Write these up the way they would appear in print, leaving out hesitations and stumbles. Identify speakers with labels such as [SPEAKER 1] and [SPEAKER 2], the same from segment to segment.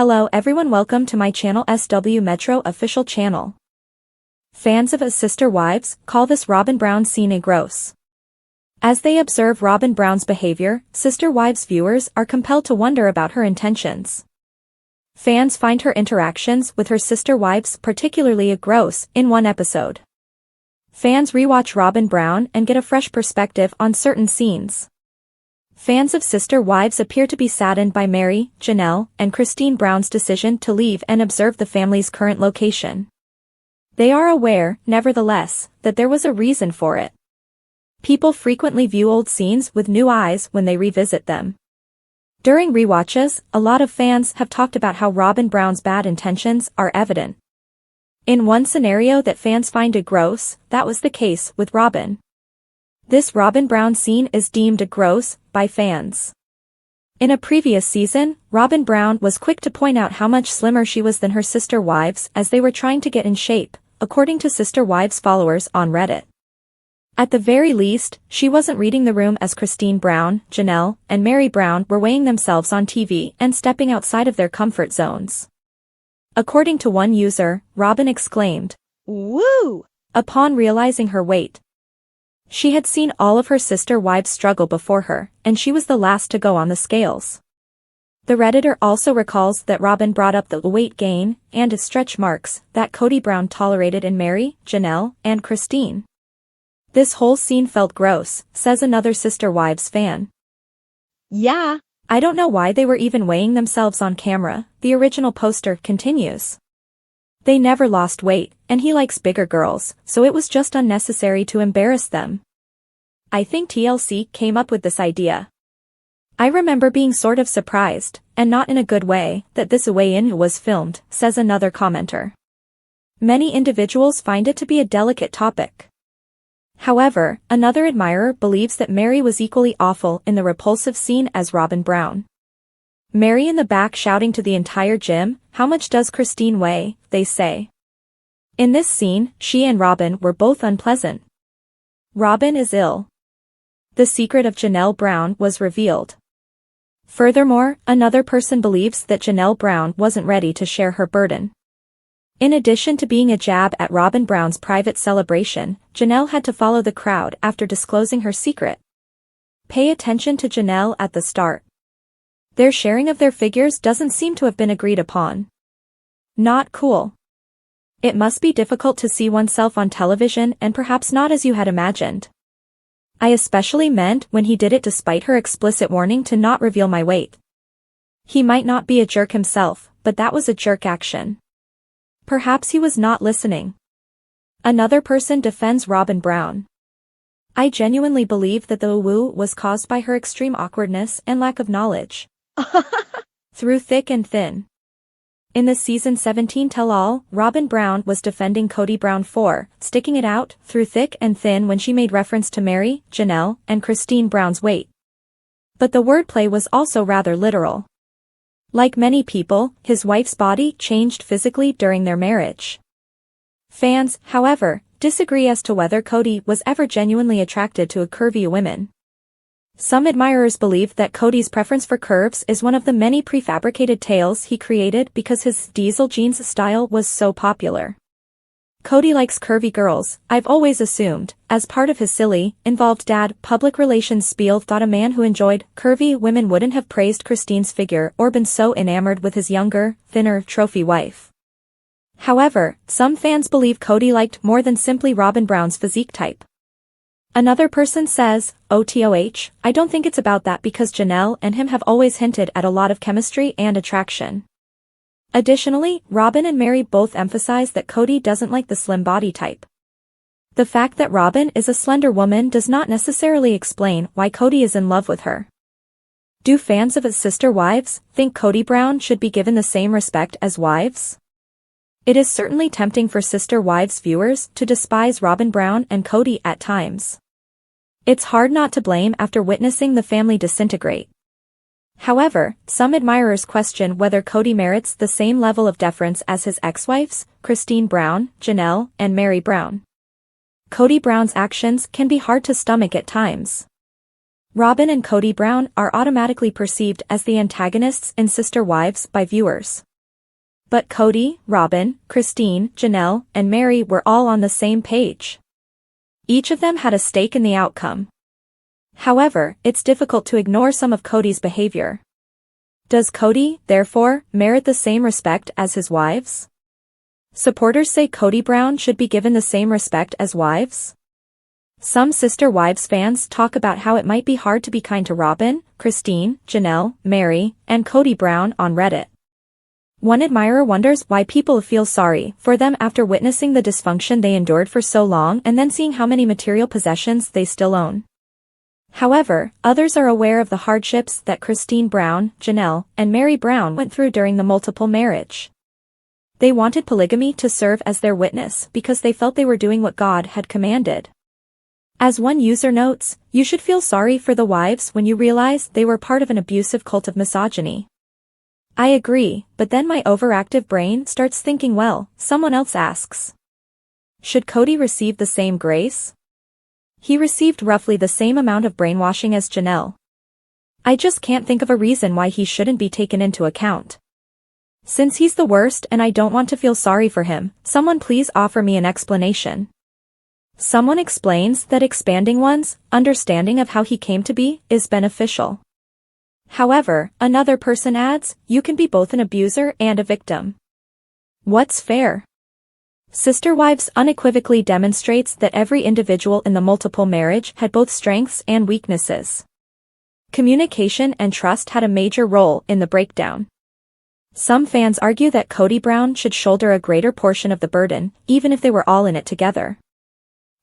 [SPEAKER 1] Hello everyone, welcome to my channel SW Metro official channel. Fans of A Sister Wives call this Robyn Brown scene a gross. As they observe Robyn Brown's behavior, Sister Wives viewers are compelled to wonder about her intentions. Fans find her interactions with her sister wives particularly gross in one episode. Fans rewatch Robyn Brown and get a fresh perspective on certain scenes. Fans of Sister Wives appear to be saddened by Mary, Janelle, and Christine Brown's decision to leave and observe the family's current location. They are aware, nevertheless, that there was a reason for it. People frequently view old scenes with new eyes when they revisit them. During rewatches, a lot of fans have talked about how Robyn Brown's bad intentions are evident. In one scenario that fans find gross, that was the case with Robyn. This Robyn Brown scene is deemed gross by fans. In a previous season, Robyn Brown was quick to point out how much slimmer she was than her sister wives as they were trying to get in shape, according to Sister Wives followers on Reddit. At the very least, she wasn't reading the room as Christine Brown, Janelle, and Mary Brown were weighing themselves on TV and stepping outside of their comfort zones. According to one user, Robyn exclaimed, "Woo!" upon realizing her weight. She had seen all of her sister wives struggle before her, and she was the last to go on the scales. The Redditor also recalls that Robyn brought up the weight gain and stretch marks that Kody Brown tolerated in Mary, Janelle, and Christine. This whole scene felt gross, says another Sister Wives fan. Yeah, I don't know why they were even weighing themselves on camera, the original poster continues. They never lost weight, and he likes bigger girls, so it was just unnecessary to embarrass them. I think TLC came up with this idea. I remember being sort of surprised, and not in a good way, that this weigh-in was filmed, says another commenter. Many individuals find it to be a delicate topic. However, another admirer believes that Mary was equally awful in the repulsive scene as Robyn Brown. Mary in the back shouting to the entire gym, "How much does Christine weigh?" they say. In this scene, she and Robyn were both unpleasant. Robyn is ill. The secret of Janelle Brown was revealed. Furthermore, another person believes that Janelle Brown wasn't ready to share her burden. In addition to being a jab at Robyn Brown's private celebration, Janelle had to follow the crowd after disclosing her secret. Pay attention to Janelle at the start. Their sharing of their figures doesn't seem to have been agreed upon. Not cool. It must be difficult to see oneself on television and perhaps not as you had imagined. I especially meant when he did it despite her explicit warning to not reveal my weight. He might not be a jerk himself, but that was a jerk action. Perhaps he was not listening. Another person defends Robyn Brown. I genuinely believe that the woo was caused by her extreme awkwardness and lack of knowledge. Through thick and thin. In the season 17 tell-all, Robyn Brown was defending Kody Brown for sticking it out through thick and thin when she made reference to Mary, Janelle, and Christine Brown's weight. But the wordplay was also rather literal. Like many people, his wife's body changed physically during their marriage. Fans, however, disagree as to whether Kody was ever genuinely attracted to curvy women. Some admirers believe that Kody's preference for curves is one of the many prefabricated tales he created because his diesel jeans style was so popular. Kody likes curvy girls, I've always assumed, as part of his silly, involved dad public relations spiel. Thought a man who enjoyed curvy women wouldn't have praised Christine's figure or been so enamored with his younger, thinner trophy wife. However, some fans believe Kody liked more than simply Robyn Brown's physique type. Another person says, "OTOH, I don't think it's about that because Janelle and him have always hinted at a lot of chemistry and attraction." Additionally, Robyn and Mary both emphasize that Kody doesn't like the slim body type. The fact that Robyn is a slender woman does not necessarily explain why Kody is in love with her. Do fans of his sister wives think Kody Brown should be given the same respect as wives? It is certainly tempting for Sister Wives viewers to despise Robyn Brown and Kody at times. It's hard not to blame after witnessing the family disintegrate. However, some admirers question whether Kody merits the same level of deference as his ex-wives, Christine Brown, Janelle, and Mary Brown. Kody Brown's actions can be hard to stomach at times. Robyn and Kody Brown are automatically perceived as the antagonists in Sister Wives by viewers. But Kody, Robyn, Christine, Janelle, and Mary were all on the same page. Each of them had a stake in the outcome. However, it's difficult to ignore some of Kody's behavior. Does Kody, therefore, merit the same respect as his wives? Supporters say Kody Brown should be given the same respect as wives. Some Sister Wives fans talk about how it might be hard to be kind to Robyn, Christine, Janelle, Mary, and Kody Brown on Reddit. One admirer wonders why people feel sorry for them after witnessing the dysfunction they endured for so long and then seeing how many material possessions they still own. However, others are aware of the hardships that Christine Brown, Janelle, and Mary Brown went through during the multiple marriage. They wanted polygamy to serve as their witness because they felt they were doing what God had commanded. As one user notes, you should feel sorry for the wives when you realize they were part of an abusive cult of misogyny. I agree, but then my overactive brain starts thinking, well, someone else asks. Should Kody receive the same grace? He received roughly the same amount of brainwashing as Janelle. I just can't think of a reason why he shouldn't be taken into account. Since he's the worst and I don't want to feel sorry for him, someone please offer me an explanation. Someone explains that expanding one's understanding of how he came to be is beneficial. However, another person adds, you can be both an abuser and a victim. What's fair? Sister Wives unequivocally demonstrates that every individual in the multiple marriage had both strengths and weaknesses. Communication and trust had a major role in the breakdown. Some fans argue that Kody Brown should shoulder a greater portion of the burden, even if they were all in it together.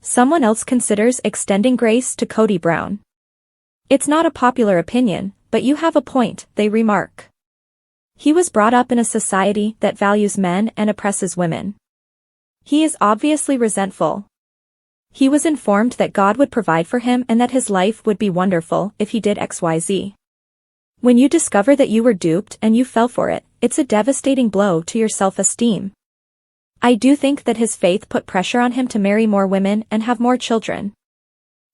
[SPEAKER 1] Someone else considers extending grace to Kody Brown. It's not a popular opinion, but you have a point, they remark. He was brought up in a society that values men and oppresses women. He is obviously resentful. He was informed that God would provide for him and that his life would be wonderful if he did XYZ. When you discover that you were duped and you fell for it, it's a devastating blow to your self-esteem. I do think that his faith put pressure on him to marry more women and have more children.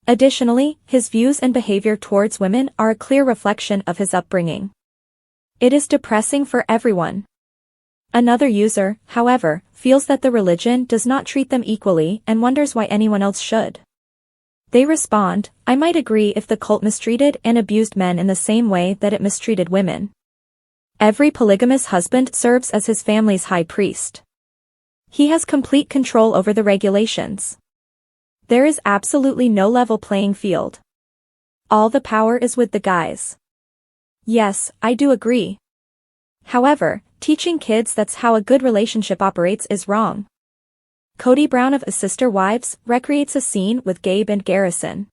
[SPEAKER 1] Additionally, his views and behavior towards women are a clear reflection of his upbringing. It is depressing for everyone. Another user, however, feels that the religion does not treat them equally and wonders why anyone else should. They respond, I might agree if the cult mistreated and abused men in the same way that it mistreated women. Every polygamous husband serves as his family's high priest. He has complete control over the regulations. There is absolutely no level playing field. All the power is with the guys. Yes, I do agree. However, teaching kids that's how a good relationship operates is wrong. Kody Brown of A Sister Wives recreates a scene with Gabe and Garrison.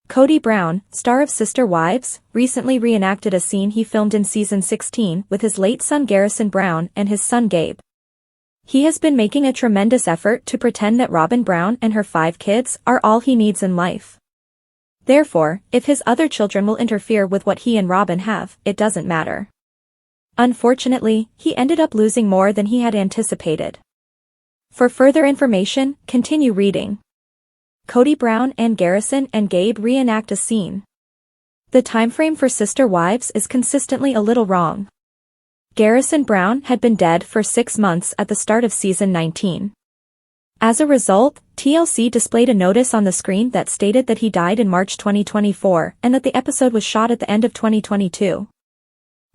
[SPEAKER 1] Kody Brown, star of Sister Wives, recently reenacted a scene he filmed in season 16 with his late son Garrison Brown and his son Gabe. He has been making a tremendous effort to pretend that Robyn Brown and her 5 kids are all he needs in life. Therefore, if his other children will interfere with what he and Robyn have, it doesn't matter. Unfortunately, he ended up losing more than he had anticipated. For further information, continue reading. Kody Brown and Garrison and Gabe reenact a scene. The timeframe for Sister Wives is consistently a little wrong. Garrison Brown had been dead for 6 months at the start of season 19. As a result, TLC displayed a notice on the screen that stated that he died in March 2024 and that the episode was shot at the end of 2022.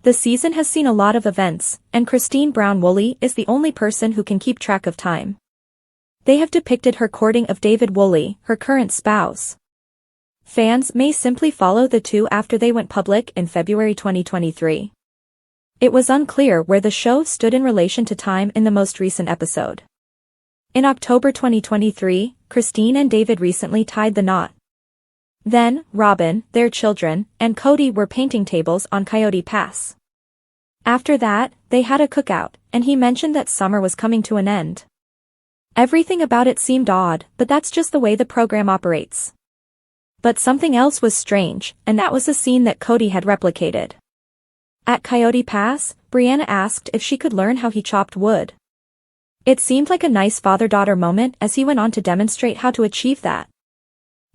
[SPEAKER 1] The season has seen a lot of events, and Christine Brown Woolley is the only person who can keep track of time. They have depicted her courting of David Woolley, her current spouse. Fans may simply follow the two after they went public in February 2023. It was unclear where the show stood in relation to time in the most recent episode. In October 2023, Christine and David recently tied the knot. Then, Robyn, their children, and Kody were painting tables on Coyote Pass. After that, they had a cookout, and he mentioned that summer was coming to an end. Everything about it seemed odd, but that's just the way the program operates. But something else was strange, and that was a scene that Kody had replicated. At Coyote Pass, Brianna asked if she could learn how he chopped wood. It seemed like a nice father-daughter moment as he went on to demonstrate how to achieve that.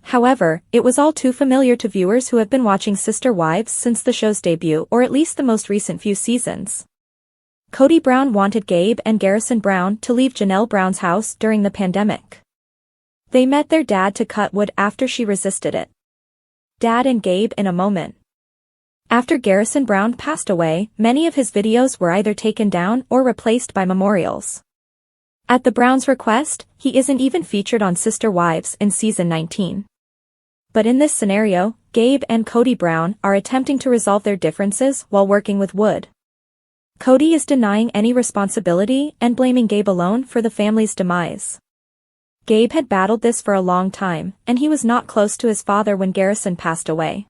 [SPEAKER 1] However, it was all too familiar to viewers who have been watching Sister Wives since the show's debut or at least the most recent few seasons. Kody Brown wanted Gabe and Garrison Brown to leave Janelle Brown's house during the pandemic. They met their dad to cut wood after she resisted it. Dad and Gabe in a moment. After Garrison Brown passed away, many of his videos were either taken down or replaced by memorials. At the Browns' request, he isn't even featured on Sister Wives in season 19. But in this scenario, Gabe and Kody Brown are attempting to resolve their differences while working with wood. Kody is denying any responsibility and blaming Gabe alone for the family's demise. Gabe had battled this for a long time, and he was not close to his father when Garrison passed away.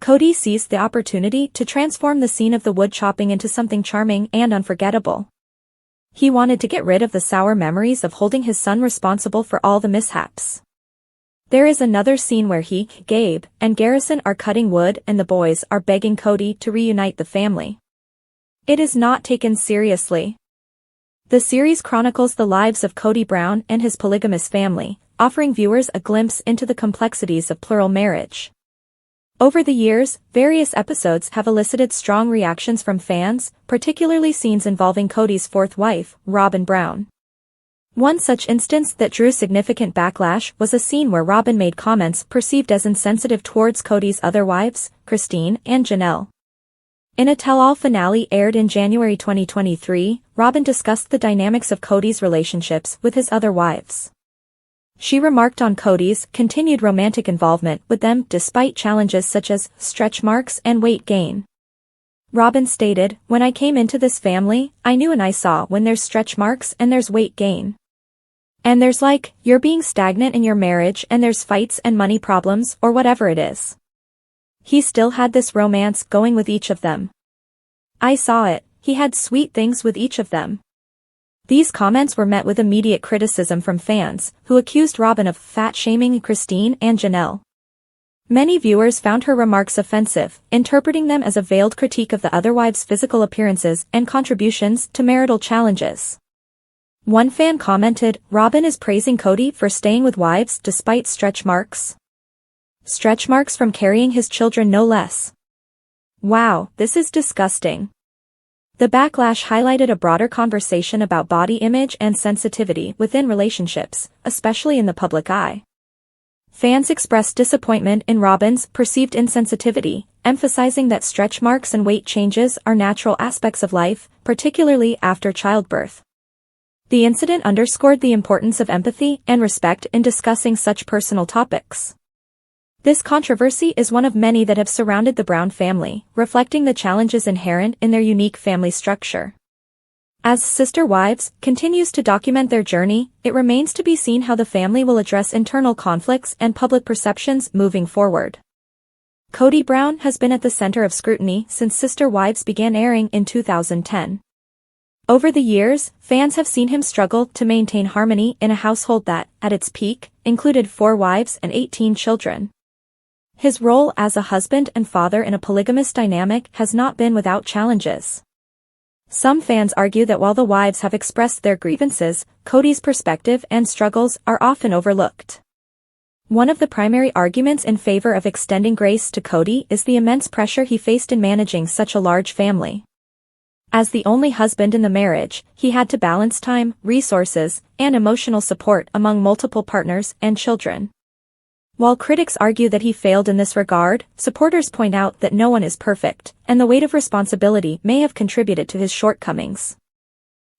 [SPEAKER 1] Kody seized the opportunity to transform the scene of the wood chopping into something charming and unforgettable. He wanted to get rid of the sour memories of holding his son responsible for all the mishaps. There is another scene where he, Gabe, and Garrison are cutting wood and the boys are begging Kody to reunite the family. It is not taken seriously. The series chronicles the lives of Kody Brown and his polygamous family, offering viewers a glimpse into the complexities of plural marriage. Over the years, various episodes have elicited strong reactions from fans, particularly scenes involving Kody's fourth wife, Robyn Brown. One such instance that drew significant backlash was a scene where Robyn made comments perceived as insensitive towards Kody's other wives, Christine and Janelle. In a tell-all finale aired in January 2023, Robyn discussed the dynamics of Kody's relationships with his other wives. She remarked on Kody's continued romantic involvement with them despite challenges such as stretch marks and weight gain. Robyn stated, "When I came into this family, I knew and I saw when there's stretch marks and there's weight gain. And there's like, you're being stagnant in your marriage and there's fights and money problems or whatever it is. He still had this romance going with each of them. I saw it, he had sweet things with each of them." These comments were met with immediate criticism from fans, who accused Robyn of fat-shaming Christine and Janelle. Many viewers found her remarks offensive, interpreting them as a veiled critique of the other wives' physical appearances and contributions to marital challenges. One fan commented, "Robyn is praising Kody for staying with wives despite stretch marks. Stretch marks from carrying his children no less. Wow, this is disgusting." The backlash highlighted a broader conversation about body image and sensitivity within relationships, especially in the public eye. Fans expressed disappointment in Robyn's perceived insensitivity, emphasizing that stretch marks and weight changes are natural aspects of life, particularly after childbirth. The incident underscored the importance of empathy and respect in discussing such personal topics. This controversy is one of many that have surrounded the Brown family, reflecting the challenges inherent in their unique family structure. As Sister Wives continues to document their journey, it remains to be seen how the family will address internal conflicts and public perceptions moving forward. Kody Brown has been at the center of scrutiny since Sister Wives began airing in 2010. Over the years, fans have seen him struggle to maintain harmony in a household that, at its peak, included 4 wives and 18 children. His role as a husband and father in a polygamous dynamic has not been without challenges. Some fans argue that while the wives have expressed their grievances, Kody's perspective and struggles are often overlooked. One of the primary arguments in favor of extending grace to Kody is the immense pressure he faced in managing such a large family. As the only husband in the marriage, he had to balance time, resources, and emotional support among multiple partners and children. While critics argue that he failed in this regard, supporters point out that no one is perfect, and the weight of responsibility may have contributed to his shortcomings.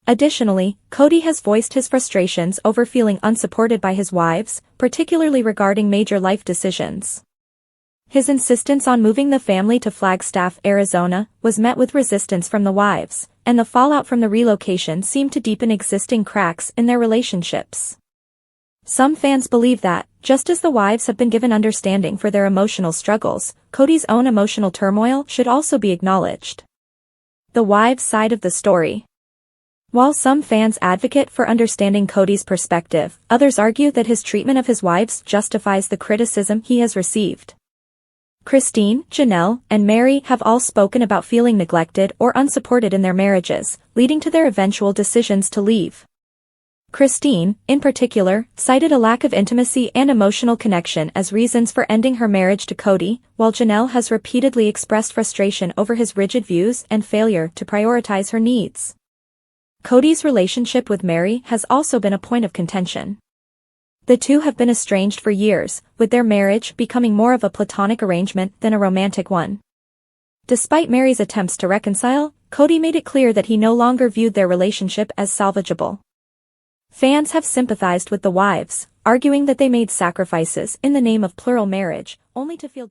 [SPEAKER 1] Additionally, Kody has voiced his frustrations over feeling unsupported by his wives, particularly regarding major life decisions. His insistence on moving the family to Flagstaff, Arizona, was met with resistance from the wives, and the fallout from the relocation seemed to deepen existing cracks in their relationships. Some fans believe that, just as the wives have been given understanding for their emotional struggles, Kody's own emotional turmoil should also be acknowledged. The wives' side of the story. While some fans advocate for understanding Kody's perspective, others argue that his treatment of his wives justifies the criticism he has received. Christine, Janelle, and Mary have all spoken about feeling neglected or unsupported in their marriages, leading to their eventual decisions to leave. Christine, in particular, cited a lack of intimacy and emotional connection as reasons for ending her marriage to Kody, while Janelle has repeatedly expressed frustration over his rigid views and failure to prioritize her needs. Kody's relationship with Meri has also been a point of contention. The two have been estranged for years, with their marriage becoming more of a platonic arrangement than a romantic one. Despite Meri's attempts to reconcile, Kody made it clear that he no longer viewed their relationship as salvageable. Fans have sympathized with the wives, arguing that they made sacrifices in the name of plural marriage, only to feel